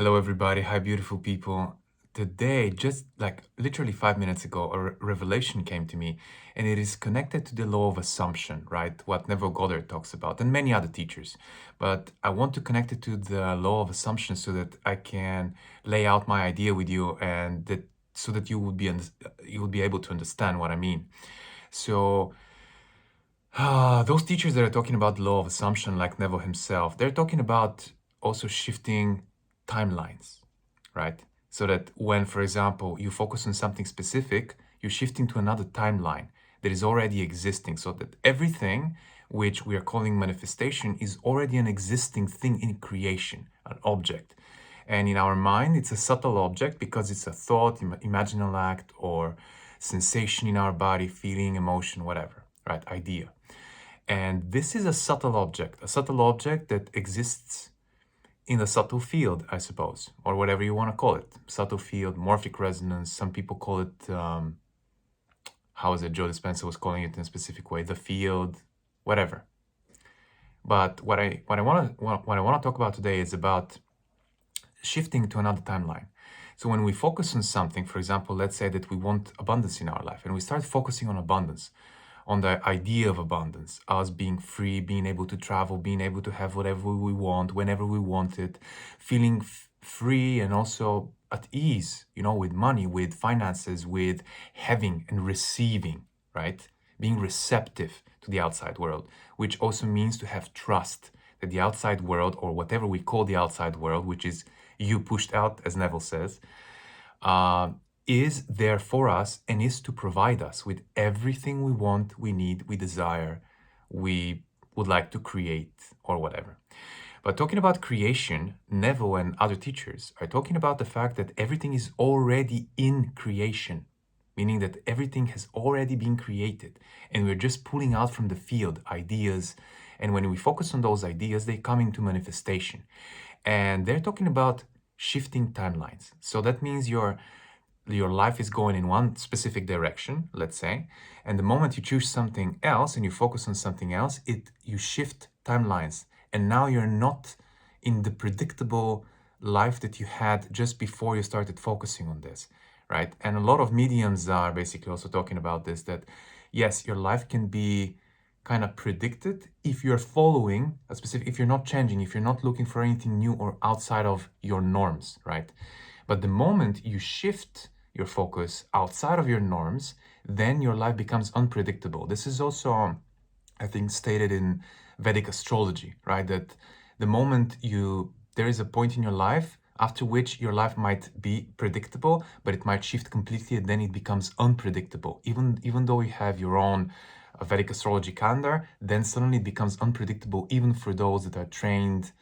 Hello, everybody. Hi, beautiful people. Today, just like literally 5 minutes ago, a revelation came to me, and it is connected to the law of assumption, right? What Neville Goddard talks about, and many other teachers. But I want to connect it to the law of assumption so that I can lay out my idea with you, and that so that you would be able to understand what I mean. So, those teachers that are talking about the law of assumption, like Neville himself, they're talking about also shifting timelines, right? So that when, for example, you focus on something specific, you're shifting to another timeline that is already existing, so that everything which we are calling manifestation is already an existing thing in creation, an object. And in our mind, it's a subtle object because it's a thought, imaginal act, or sensation in our body, feeling, emotion, whatever, right? Idea. And this is a subtle object that exists in a subtle field, I suppose, or whatever you want to call it. Subtle field, morphic resonance. Some people call it, how is it? Joe Dispenza was calling it in a specific way, the field, whatever. But what I want to talk about today is about shifting to another timeline. So when we focus on something, for example, let's say that we want abundance in our life, and we start focusing on abundance, on the idea of abundance, us being free, being able to travel, being able to have whatever we want, whenever we want it, feeling free and also at ease, with money, with finances, with having and receiving, right? Being receptive to the outside world, which also means to have trust that the outside world, or whatever we call the outside world, which is you pushed out, as Neville says, is there for us and is to provide us with everything we want, we need, we desire, we would like to create, or whatever. But talking about creation, Neville and other teachers are talking about the fact that everything is already in creation, meaning that everything has already been created, and we're just pulling out from the field ideas. And when we focus on those ideas, they come into manifestation. And they're talking about shifting timelines. So that means your life is going in one specific direction, let's say, and the moment you choose something else and you focus on something else, you shift timelines, and now you're not in the predictable life that you had just before you started focusing on this, right? And a lot of mediums are basically also talking about this, that yes, your life can be kind of predicted if you're following a specific, if you're not changing, if you're not looking for anything new or outside of your norms, right? But the moment you shift your focus outside of your norms, then your life becomes unpredictable. This is also, I think, stated in Vedic astrology, right? That the moment there is a point in your life after which your life might be predictable, but it might shift completely, and then it becomes unpredictable. Even though you have your own Vedic astrology calendar, then suddenly it becomes unpredictable, even for those that are trained,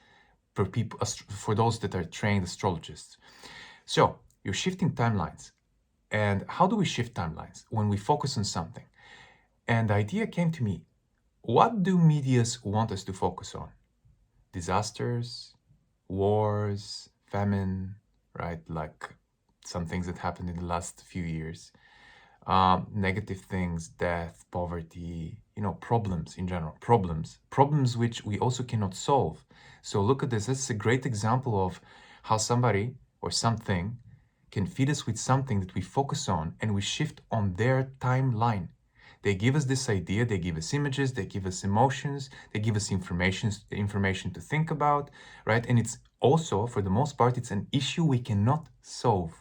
for those that are trained astrologists. So you're shifting timelines. And how do we shift timelines? When we focus on something. And the idea came to me, what do medias want us to focus on? Disasters, wars, famine, right? Like some things that happened in the last few years. Negative things, death, poverty, problems in general, problems which we also cannot solve. So look at this. This is a great example of how somebody or something can feed us with something that we focus on, and we shift on their timeline. They give us this idea, they give us images, they give us emotions, they give us information to think about, right? And it's also, for the most part, it's an issue we cannot solve.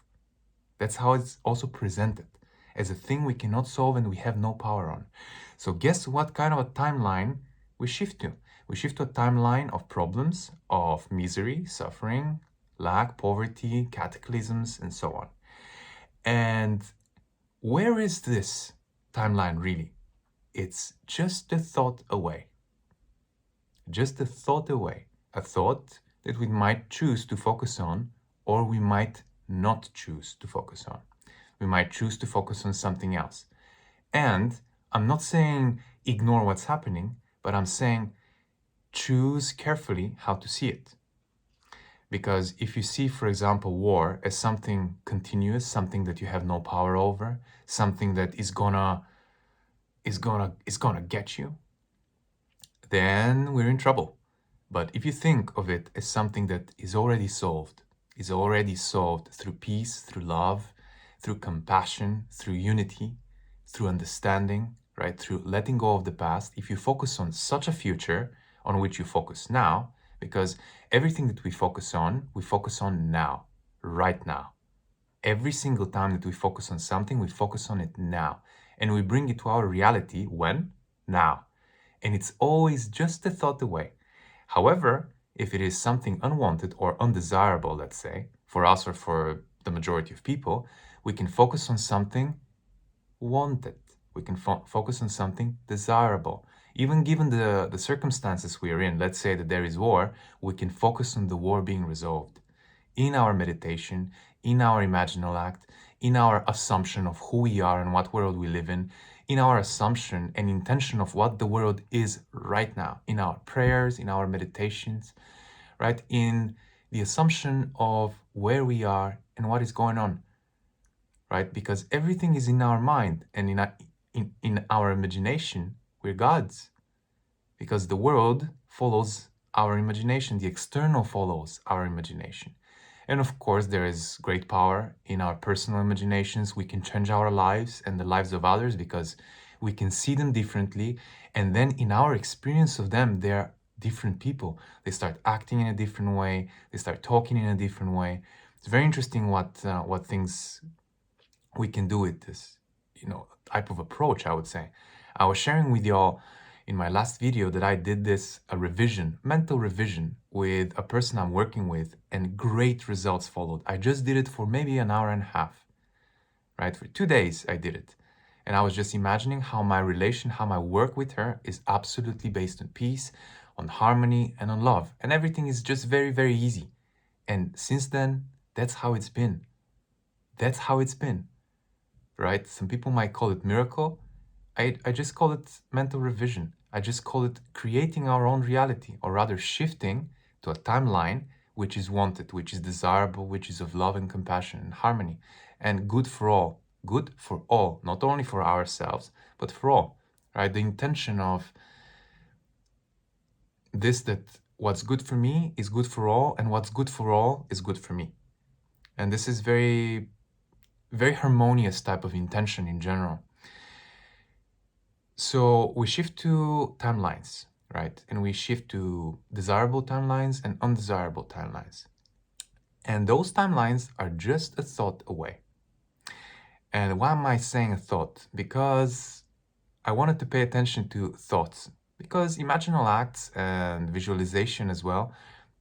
That's how it's also presented, as a thing we cannot solve and we have no power on. So guess what kind of a timeline we shift to? We shift to a timeline of problems, of misery, suffering, lack, poverty, cataclysms, and so on. And where is this timeline really? It's just a thought away. Just a thought away. A thought that we might choose to focus on, or we might not choose to focus on. We might choose to focus on something else. And I'm not saying ignore what's happening, but I'm saying choose carefully how to see it. Because if you see, for example, war as something continuous, something that you have no power over, something that is gonna get you, then we're in trouble. But if you think of it as something that is already solved, is already solved through peace, through love, through compassion, through unity, through understanding, right? Through letting go of the past. If you focus on such a future on which you focus now, because everything that we focus on now, right now. Every single time that we focus on something, we focus on it now. And we bring it to our reality when? Now. And it's always just a thought away. However, if it is something unwanted or undesirable, let's say, for us or for the majority of people, we can focus on something wanted. We can focus on something desirable. Even given the circumstances we are in, let's say that there is war, we can focus on the war being resolved. In our meditation, in our imaginal act, in our assumption of who we are and what world we live in our assumption and intention of what the world is right now, in our prayers, in our meditations, right? In the assumption of where we are and what is going on, right? Because everything is in our mind and in our imagination, we're gods. Because the world follows our imagination, the external follows our imagination. And of course, there is great power in our personal imaginations. We can change our lives and the lives of others because we can see them differently. And then in our experience of them, they're different people. They start acting in a different way. They start talking in a different way. It's very interesting what things we can do with this, type of approach, I would say. I was sharing with y'all in my last video that I did this, a revision, mental revision with a person I'm working with, and great results followed. I just did it for maybe an hour and a half, right? For 2 days I did it. And I was just imagining how my relation, how my work with her is absolutely based on peace, on harmony, and on love. And everything is just very, very easy. And since then, that's how it's been. That's how it's been, right? Some people might call it miracle. I just call it mental revision. I just call it creating our own reality, or rather shifting to a timeline which is wanted, which is desirable, which is of love and compassion and harmony and good for all. Good for all, not only for ourselves, but for all, right? The intention of this, that what's good for me is good for all, and what's good for all is good for me. And this is very, very harmonious type of intention in general. So we shift to timelines, right? And we shift to desirable timelines and undesirable timelines. And those timelines are just a thought away. And why am I saying a thought? Because I wanted to pay attention to thoughts. Because imaginal acts and visualization as well,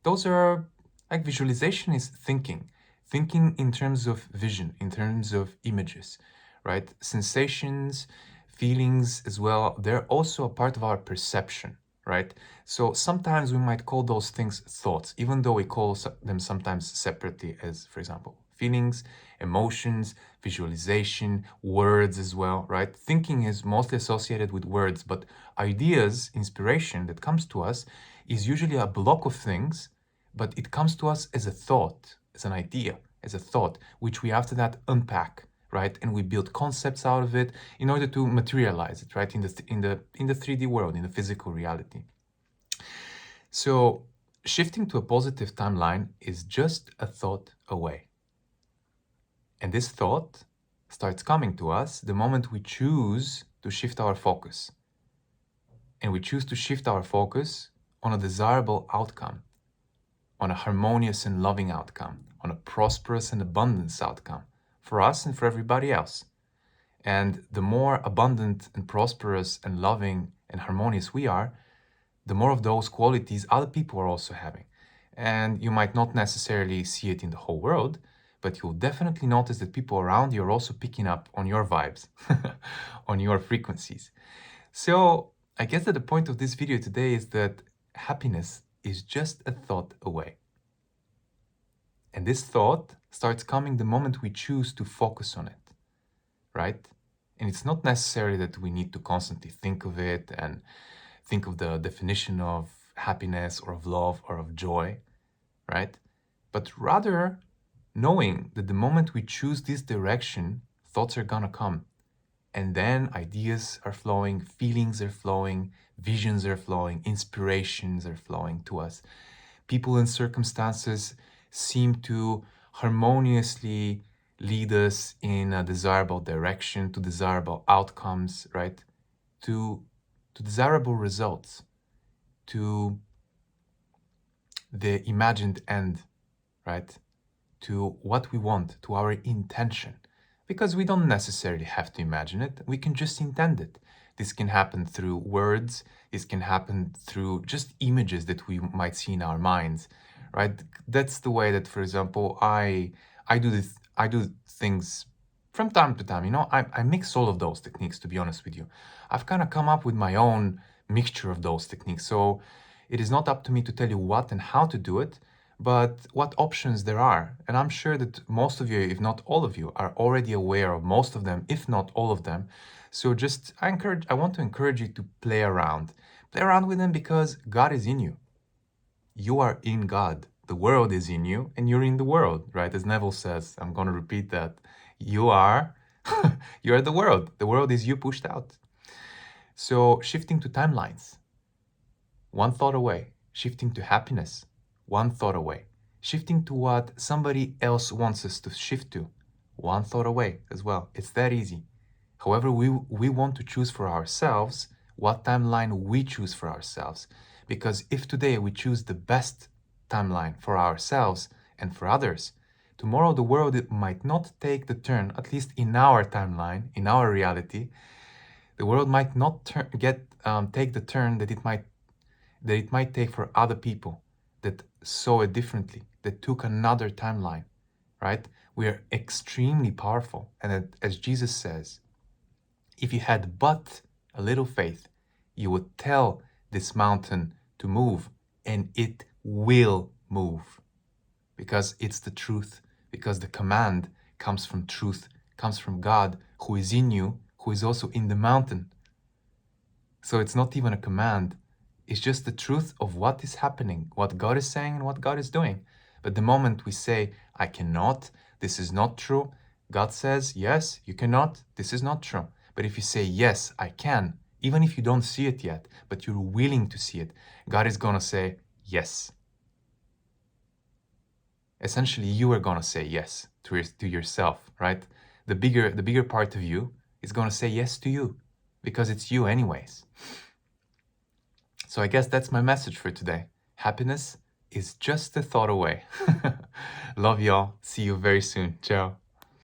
those are, like, visualization is thinking. Thinking in terms of vision, in terms of images, right? Sensations, feelings as well, they're also a part of our perception, right? So sometimes we might call those things thoughts, even though we call them sometimes separately as, for example, feelings, emotions, visualization, words as well, right? Thinking is mostly associated with words, but ideas, inspiration that comes to us is usually a block of things, but it comes to us as a thought, as an idea, as a thought, which we after that unpack, right? And we build concepts out of it in order to materialize it, right? In the 3D world, in the physical reality. So shifting to a positive timeline is just a thought away. And this thought starts coming to us the moment we choose to shift our focus. And we choose to shift our focus on a desirable outcome, on a harmonious and loving outcome, on a prosperous and abundance outcome for us and for everybody else. And the more abundant and prosperous and loving and harmonious we are, the more of those qualities other people are also having. And you might not necessarily see it in the whole world, but you'll definitely notice that people around you are also picking up on your vibes, on your frequencies. So I guess that the point of this video today is that happiness is just a thought away. And this thought starts coming the moment we choose to focus on it, right? And it's not necessarily that we need to constantly think of it and think of the definition of happiness or of love or of joy, right? But rather knowing that the moment we choose this direction, thoughts are gonna come. And then ideas are flowing, feelings are flowing, visions are flowing, inspirations are flowing to us. People and circumstances seem to harmoniously lead us in a desirable direction, to desirable outcomes, right? To desirable results, to the imagined end, right? To what we want, to our intention. Because we don't necessarily have to imagine it, we can just intend it. This can happen through words, this can happen through just images that we might see in our minds, right? That's the way that, for example, I do things from time to time. I mix all of those techniques, to be honest with you. I've kind of come up with my own mixture of those techniques. So it is not up to me to tell you what and how to do it, but what options there are. And I'm sure that most of you, if not all of you, are already aware of most of them, if not all of them. So I want to encourage you to play around. Play around with them because God is in you. You are in God. The world is in you and you're in the world, right? As Neville says, I'm going to repeat that. You are, you are the world. The world is you pushed out. So shifting to timelines, one thought away. Shifting to happiness, one thought away. Shifting to what somebody else wants us to shift to, one thought away as well. It's that easy. However, we want to choose for ourselves what timeline we choose for ourselves. Because if today we choose the best timeline for ourselves and for others, tomorrow the world might not take the turn, at least in our timeline, in our reality, the world might not take the turn that it might take for other people that saw it differently, that took another timeline, right? We are extremely powerful. And as Jesus says, if you had but a little faith, you would tell this mountain to move and it will move because it's the truth, because the command comes from truth, comes from God who is in you, who is also in the mountain. So it's not even a command. It's just the truth of what is happening, what God is saying and what God is doing. But the moment we say, I cannot, this is not true, God says, yes, you cannot, this is not true. But if you say, yes, I can, even if you don't see it yet, but you're willing to see it, God is going to say, yes. Essentially, you are going to say yes to yourself, right? The bigger part of you is going to say yes to you because it's you anyways. So I guess that's my message for today. Happiness is just a thought away. Love y'all. See you very soon. Ciao.